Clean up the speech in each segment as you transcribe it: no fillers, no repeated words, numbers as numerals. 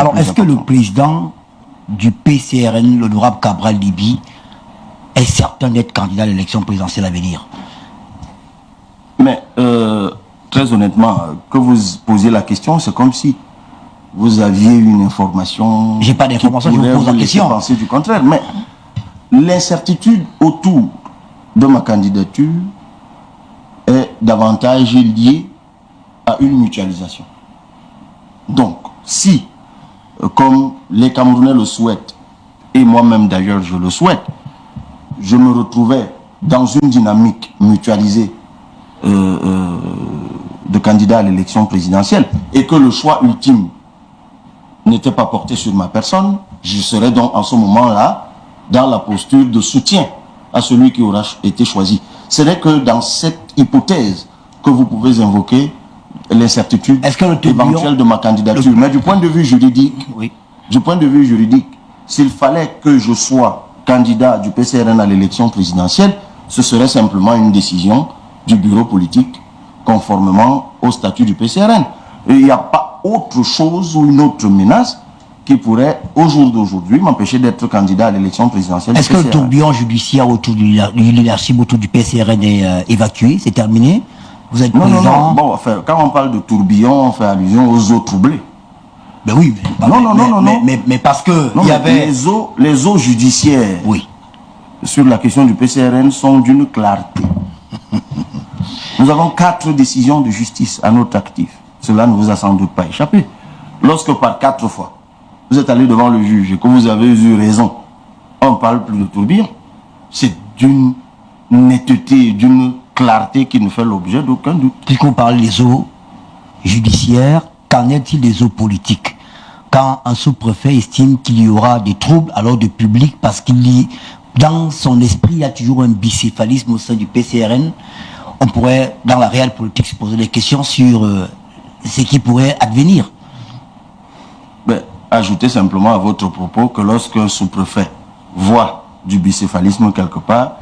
Alors, est-ce que le président du PCRN, l'honorable Cabral Libye, est certain d'être candidat à l'élection présidentielle à venir? Mais, très honnêtement, que vous posiez la question, c'est comme si vous aviez une information... J'ai pas d'information, je vous pose la question. Penser du contraire, mais l'incertitude autour de ma candidature est davantage liée à une mutualisation. Donc, si, comme les Camerounais le souhaitent, et moi-même d'ailleurs je le souhaite, je me retrouvais dans une dynamique mutualisée de candidats à l'élection présidentielle, et que le choix ultime n'était pas porté sur ma personne, je serais donc en ce moment-là dans la posture de soutien à celui qui aura été choisi. Ce n'est que dans cette hypothèse que vous pouvez invoquer l'incertitude éventuelle de ma candidature. Mais du point de vue juridique, s'il fallait que je sois candidat du PCRN à l'élection présidentielle, ce serait simplement une décision du bureau politique conformément au statut du PCRN. Et il n'y a pas autre chose ou une autre menace qui pourrait, au jour d'aujourd'hui, m'empêcher d'être candidat à l'élection présidentielle. Est-ce que le tourbillon judiciaire autour du leadership autour du PCRN est évacué? C'est terminé? Vous êtes président? Non. Bon, enfin, quand on parle de tourbillon, on fait allusion aux eaux troublées. Ben oui, mais parce que il y avait... Les eaux judiciaires sur la question du PCRN sont d'une clarté. Nous avons 4 décisions de justice à notre actif. Cela ne vous a sans doute pas échappé. Lorsque par 4 fois, vous êtes allé devant le juge et que vous avez eu raison, on ne parle plus de tourbillon. C'est d'une netteté, d'une clarté qui ne fait l'objet d'aucun doute. Puisqu'on parle des eaux judiciaires, qu'en est-il des eaux politiques? Quand un sous-préfet estime qu'il y aura des troubles à l'ordre public parce qu'il y, dans son esprit, il y a toujours un bicéphalisme au sein du PCRN, on pourrait, dans la réelle politique, se poser des questions sur ce qui pourrait advenir. Ajoutez simplement à votre propos que lorsqu'un sous-préfet voit du bicéphalisme quelque part,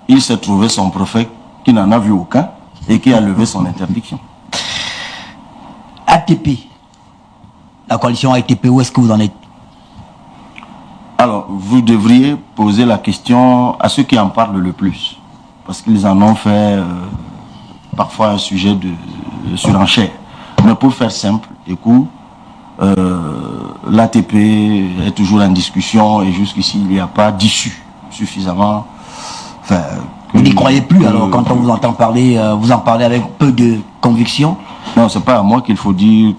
il s'est trouvé son préfet qui n'en a vu aucun et qui a levé son interdiction. ATP, la coalition ATP, où est-ce que vous en êtes? Alors, vous devriez poser la question à ceux qui en parlent le plus, parce qu'ils en ont fait parfois un sujet de surenchère. Mais pour faire simple, écoute, l'ATP est toujours en discussion et jusqu'ici il n'y a pas d'issue suffisamment. Vous n'y croyez plus alors quand on vous entend parler, vous en parlez avec peu de conviction? Non, c'est pas à moi qu'il faut dire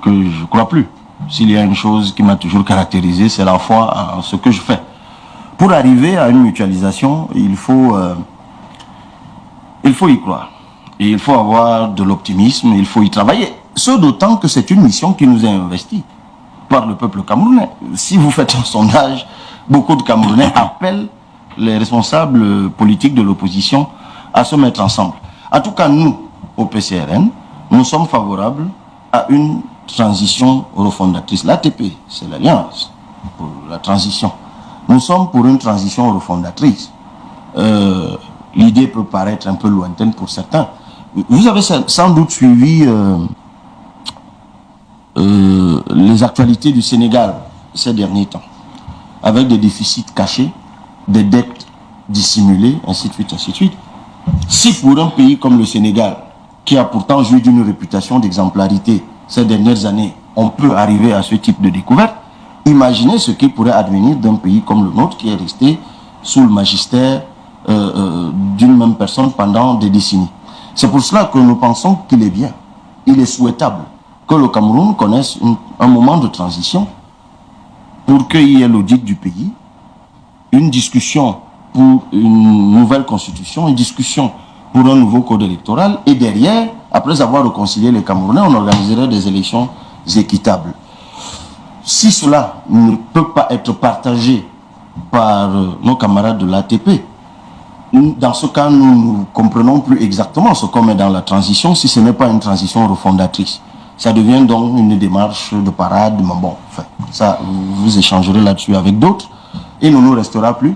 que je crois plus. S'il y a une chose qui m'a toujours caractérisé, c'est la foi en ce que je fais. Pour arriver à une mutualisation, il faut y croire. Et il faut avoir de l'optimisme, il faut y travailler. Ce d'autant que c'est une mission qui nous est investie par le peuple camerounais. Si vous faites un sondage, beaucoup de Camerounais appellent les responsables politiques de l'opposition à se mettre ensemble. En tout cas, nous, au PCRN, nous sommes favorables à une transition refondatrice. L'ATP, c'est l'Alliance pour la transition. Nous sommes pour une transition refondatrice. L'idée peut paraître un peu lointaine pour certains. Vous avez sans doute suivi les actualités du Sénégal ces derniers temps, avec des déficits cachés, des dettes dissimulées, ainsi de suite, ainsi de suite. Si pour un pays comme le Sénégal, qui a pourtant joué d'une réputation d'exemplarité ces dernières années, on peut arriver à ce type de découverte, imaginez ce qui pourrait advenir d'un pays comme le nôtre qui est resté sous le magistère d'une même personne pendant des décennies. C'est pour cela que nous pensons qu'il est bien, il est souhaitable que le Cameroun connaisse un moment de transition pour qu'il y ait l'audit du pays, une discussion pour une nouvelle constitution, une discussion pour un nouveau code électoral, et derrière, après avoir réconcilié les Camerounais, on organiserait des élections équitables. Si cela ne peut pas être partagé par nos camarades de l'ATP, dans ce cas, nous ne comprenons plus exactement ce qu'on met dans la transition, si ce n'est pas une transition refondatrice. Ça devient donc une démarche de parade, mais bon, enfin, ça, vous échangerez là-dessus avec d'autres, et il ne nous restera plus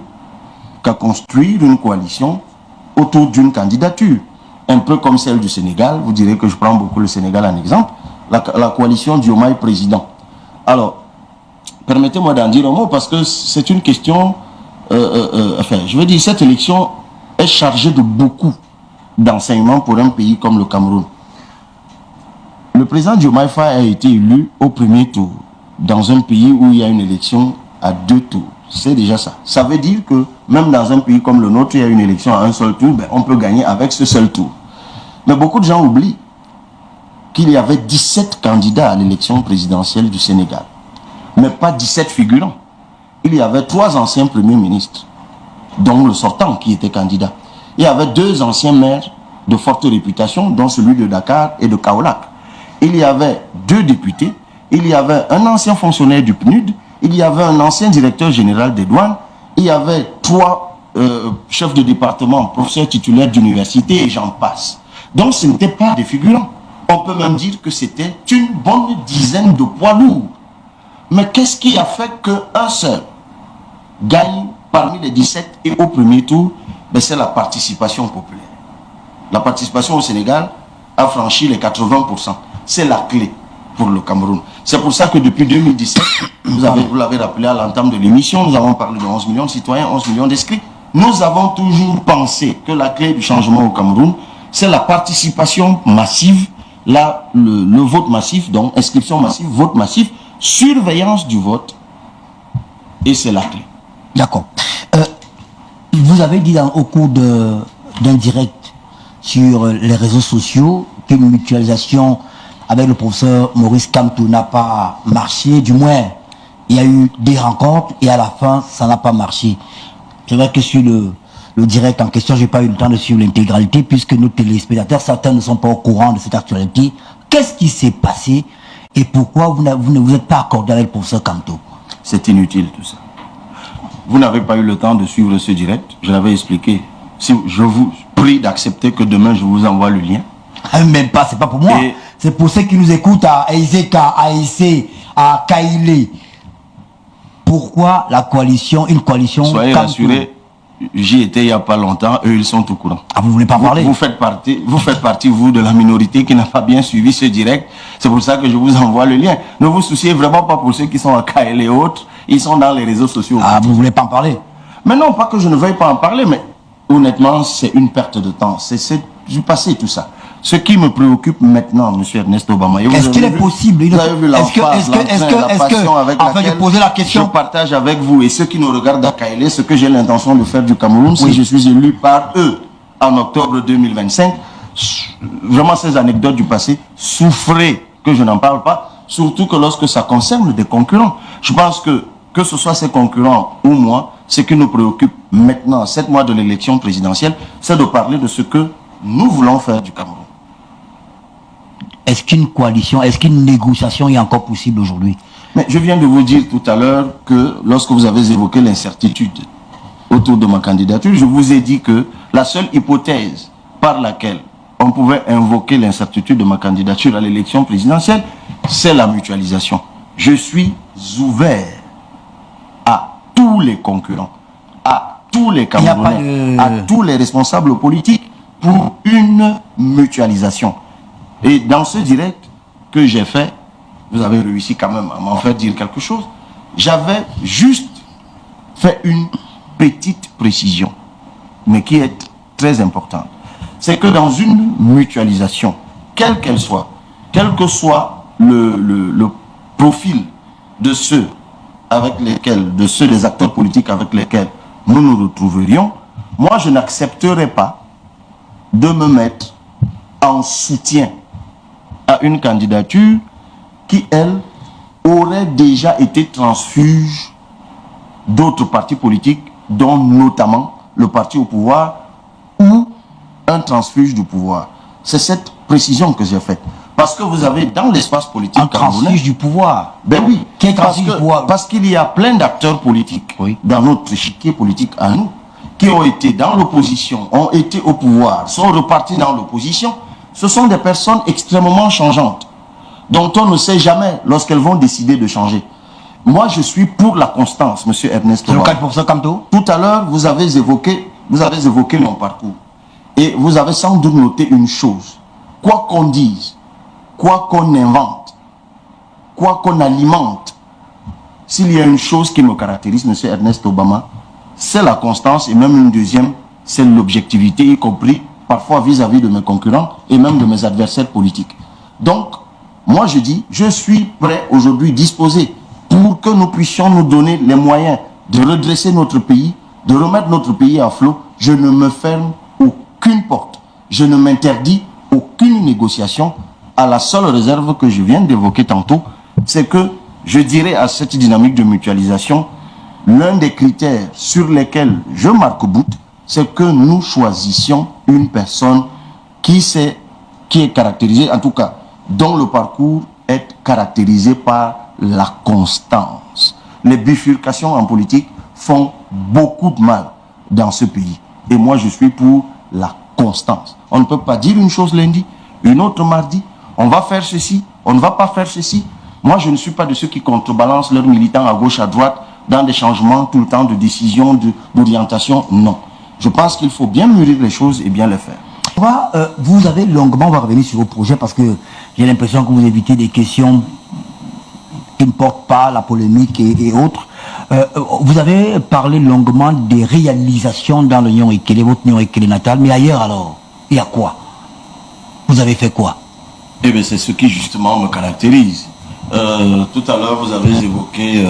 qu'à construire une coalition autour d'une candidature, un peu comme celle du Sénégal. Vous direz que je prends beaucoup le Sénégal en exemple, la coalition Diomaye président. Alors, permettez-moi d'en dire un mot parce que c'est une question, enfin, je veux dire, cette élection est chargée de beaucoup d'enseignements pour un pays comme le Cameroun. Le président Diomaye Faye a été élu au premier tour dans un pays où il y a une élection à 2 tours. C'est déjà ça. Ça veut dire que même dans un pays comme le nôtre, il y a une élection à un seul tour, ben, on peut gagner avec ce seul tour. Mais beaucoup de gens oublient qu'il y avait 17 candidats à l'élection présidentielle du Sénégal. Mais pas 17 figurants. Il y avait 3 anciens premiers ministres, dont le sortant qui était candidat. Il y avait 2 anciens maires de forte réputation, dont celui de Dakar et de Kaolack. Il y avait 2 députés, il y avait un ancien fonctionnaire du PNUD, il y avait un ancien directeur général des douanes, il y avait 3 chefs de département, professeurs titulaires d'université et j'en passe. Donc ce n'était pas des figurants. On peut même dire que c'était une bonne dizaine de poids lourds. Mais qu'est-ce qui a fait qu'un seul gagne parmi les 17 et au premier tour? Ben, c'est la participation populaire. La participation au Sénégal a franchi les 80%. C'est la clé pour le Cameroun. C'est pour ça que depuis 2017, vous l'avez rappelé à l'entame de l'émission, nous avons parlé de 11 millions de citoyens, 11 millions d'inscrits. Nous avons toujours pensé que la clé du changement au Cameroun, c'est la participation massive, là, le vote massif, donc inscription massive, vote massif, surveillance du vote, et c'est la clé. D'accord. Vous avez dit au cours d'un direct sur les réseaux sociaux qu'une mutualisation avec le professeur Maurice Kamto n'a pas marché, du moins il y a eu des rencontres et à la fin ça n'a pas marché. C'est vrai que sur le direct en question, j'ai pas eu le temps de suivre l'intégralité puisque nos téléspectateurs, certains ne sont pas au courant de cette actualité. Qu'est-ce qui s'est passé et pourquoi vous ne vous êtes pas accordé avec le professeur Kamto? C'est inutile tout ça. Vous n'avez pas eu le temps de suivre ce direct, je l'avais expliqué. Si je vous prie d'accepter que demain je vous envoie le lien. Même pas, c'est pas pour moi. C'est pour ceux qui nous écoutent à Ezeka, à Essé, à Kailé. Pourquoi la coalition, une coalition? Soyez rassurés, j'y étais il n'y a pas longtemps, eux ils sont au courant. Ah, vous voulez pas parler? Vous faites partie, vous, de la minorité qui n'a pas bien suivi ce direct. C'est pour ça que je vous envoie le lien. Ne vous souciez vraiment pas pour ceux qui sont à Kailé et autres. Ils sont dans les réseaux sociaux. Ah, vous voulez pas en parler? Mais non, pas que je ne veuille pas en parler, mais honnêtement, c'est une perte de temps. C'est du passé tout ça. Ce qui me préoccupe maintenant, M. Ernest Obama. Est-ce qu'il est possible? Vous avez vu l'emphase, la passion avec laquelle de poser la question, je partage avec vous et ceux qui nous regardent à Kailé, ce que j'ai l'intention de faire du Cameroun, si je suis élu par eux en octobre 2025, vraiment ces anecdotes du passé, souffrez que je n'en parle pas, surtout que lorsque ça concerne des concurrents. Je pense que ce soit ces concurrents ou moi, ce qui nous préoccupe maintenant, à 7 mois de l'élection présidentielle, c'est de parler de ce que nous voulons faire du Cameroun. Est-ce qu'une coalition, est-ce qu'une négociation est encore possible aujourd'hui? Mais je viens de vous dire tout à l'heure que lorsque vous avez évoqué l'incertitude autour de ma candidature, je vous ai dit que la seule hypothèse par laquelle on pouvait invoquer l'incertitude de ma candidature à l'élection présidentielle, c'est la mutualisation. Je suis ouvert à tous les concurrents, à tous les Camerounais, à tous les responsables politiques pour une mutualisation. Et dans ce direct que j'ai fait, vous avez réussi quand même à m'en faire dire quelque chose, j'avais juste fait une petite précision, mais qui est très importante. C'est que dans une mutualisation, quelle qu'elle soit, quel que soit le profil de ceux avec lesquels, de ceux des acteurs politiques avec lesquels nous nous retrouverions, moi je n'accepterai pas de me mettre en soutien à une candidature qui, elle, aurait déjà été transfuge d'autres partis politiques, dont notamment le parti au pouvoir ou un transfuge du pouvoir. C'est cette précision que j'ai faite. Parce que vous avez dans l'espace politique un transfuge du pouvoir. Ben oui, parce qu'il y a plein d'acteurs politiques dans notre échiquier politique à nous, qui ont été dans l'opposition, ont été au pouvoir, sont repartis dans l'opposition. Ce sont des personnes extrêmement changeantes, dont on ne sait jamais lorsqu'elles vont décider de changer. Moi, je suis pour la constance, M. Ernest Obama. C'est le cas pour ça, Kamto? Tout à l'heure, vous avez évoqué mon parcours. Et vous avez sans doute noté une chose. Quoi qu'on dise, quoi qu'on invente, quoi qu'on alimente, s'il y a une chose qui me caractérise, M. Ernest Obama, c'est la constance, et même une deuxième, c'est l'objectivité, y compris parfois vis-à-vis de mes concurrents et même de mes adversaires politiques. Donc, moi je dis, je suis prêt aujourd'hui, disposé, pour que nous puissions nous donner les moyens de redresser notre pays, de remettre notre pays à flot. Je ne me ferme aucune porte, je ne m'interdis aucune négociation, à la seule réserve que je viens d'évoquer tantôt, c'est que je dirais à cette dynamique de mutualisation, l'un des critères sur lesquels je marque-boute, c'est que nous choisissions une personne qui est caractérisée, en tout cas, dont le parcours est caractérisé par la constance. Les bifurcations en politique font beaucoup de mal dans ce pays. Et moi, je suis pour la constance. On ne peut pas dire une chose lundi, une autre mardi, on va faire ceci, on ne va pas faire ceci. Moi, je ne suis pas de ceux qui contrebalancent leurs militants à gauche, à droite, dans des changements tout le temps de décision, d'orientation. Non. Je pense qu'il faut bien mûrir les choses et bien les faire. Vous avez longuement, on va revenir sur vos projets parce que j'ai l'impression que vous évitez des questions qui ne portent pas la polémique et autres. Vous avez parlé longuement des réalisations dans le Nyon Ekele, votre Nyon Ekele natal, mais ailleurs alors, il y a quoi? Vous avez fait quoi? Eh bien, c'est ce qui justement me caractérise. Tout à l'heure, vous avez évoqué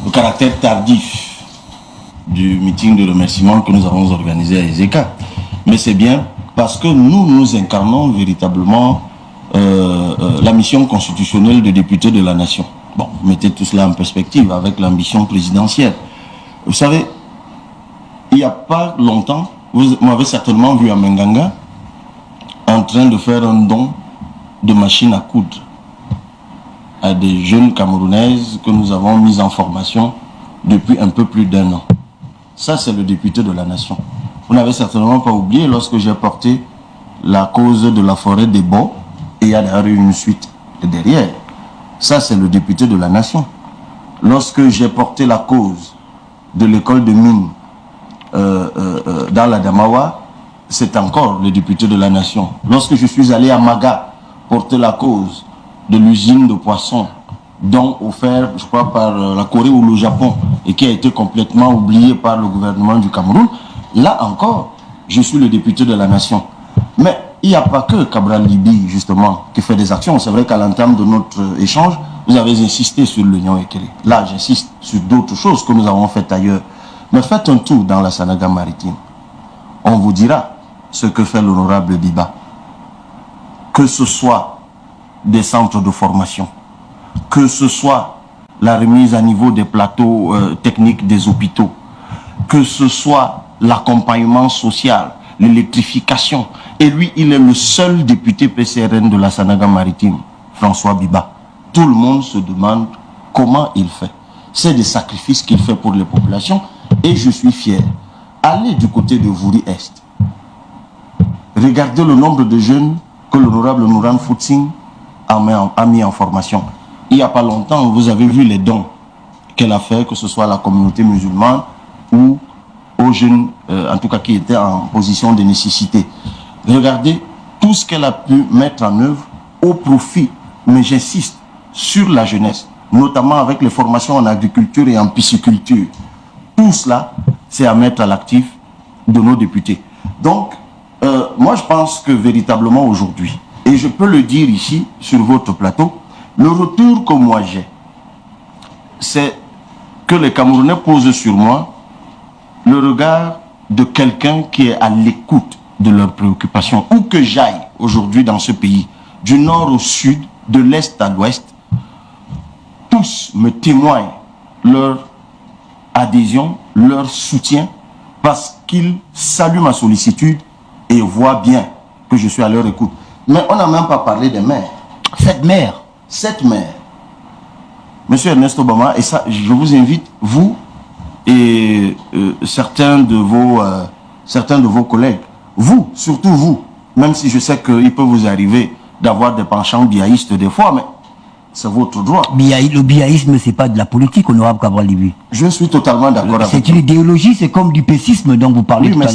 le caractère tardif du meeting de remerciement que nous avons organisé à Ezeka. Mais c'est bien parce que nous incarnons véritablement la mission constitutionnelle de député de la nation. Bon, mettez tout cela en perspective avec l'ambition présidentielle. Vous savez, il n'y a pas longtemps, vous m'avez certainement vu à Menganga en train de faire un don de machines à coudre à des jeunes Camerounaises que nous avons mises en formation depuis un peu plus d'1 an. Ça, c'est le député de la nation. Vous n'avez certainement pas oublié lorsque j'ai porté la cause de la forêt des Baux, et il y a d'ailleurs une suite derrière. Ça, c'est le député de la nation. Lorsque j'ai porté la cause de l'école de mine dans la Damawa, c'est encore le député de la nation. Lorsque je suis allé à Maga porter la cause de l'usine de poissons, dont offert, je crois, par la Corée ou le Japon, et qui a été complètement oublié par le gouvernement du Cameroun, là encore, je suis le député de la nation. Mais il n'y a pas que Cabral Libi, justement, qui fait des actions. C'est vrai qu'à l'entame de notre échange, vous avez insisté sur le Nyon Ekele. Là, j'insiste sur d'autres choses que nous avons faites ailleurs. Mais faites un tour dans la Sanaga maritime. On vous dira ce que fait l'honorable Biba. Que ce soit des centres de formation, que ce soit la remise à niveau des plateaux techniques des hôpitaux, que ce soit l'accompagnement social, l'électrification. Et lui, il est le seul député PCRN de la Sanaga maritime, François Biba. Tout le monde se demande comment il fait. C'est des sacrifices qu'il fait pour les populations et je suis fier. Allez du côté de Vouri-Est. Regardez le nombre de jeunes que l'honorable Nouran Foutsing a mis en formation. Il n'y a pas longtemps, vous avez vu les dons qu'elle a fait, que ce soit à la communauté musulmane ou aux jeunes, en tout cas qui étaient en position de nécessité. Regardez tout ce qu'elle a pu mettre en œuvre au profit, mais j'insiste, sur la jeunesse, notamment avec les formations en agriculture et en pisciculture. Tout cela, c'est à mettre à l'actif de nos députés. Donc, moi je pense que véritablement aujourd'hui, et je peux le dire ici, sur votre plateau, le retour que moi j'ai, c'est que les Camerounais posent sur moi le regard de quelqu'un qui est à l'écoute de leurs préoccupations. Où que j'aille aujourd'hui dans ce pays, du nord au sud, de l'est à l'ouest, tous me témoignent leur adhésion, leur soutien, parce qu'ils saluent ma sollicitude et voient bien que je suis à leur écoute. Mais on n'a même pas parlé des maires. 7 maires. 7 maires. Monsieur Ernest Obama, et ça, je vous invite, vous et certains de vos collègues, vous, surtout vous, même si je sais qu'il peut vous arriver d'avoir des penchants biaïstes des fois, mais c'est votre droit. Le biaïsme, c'est pas de la politique, honorable Cabral Libi. Je suis totalement d'accord avec vous. C'est une idéologie, c'est comme du pessisme dont vous parlez tout à l'heure.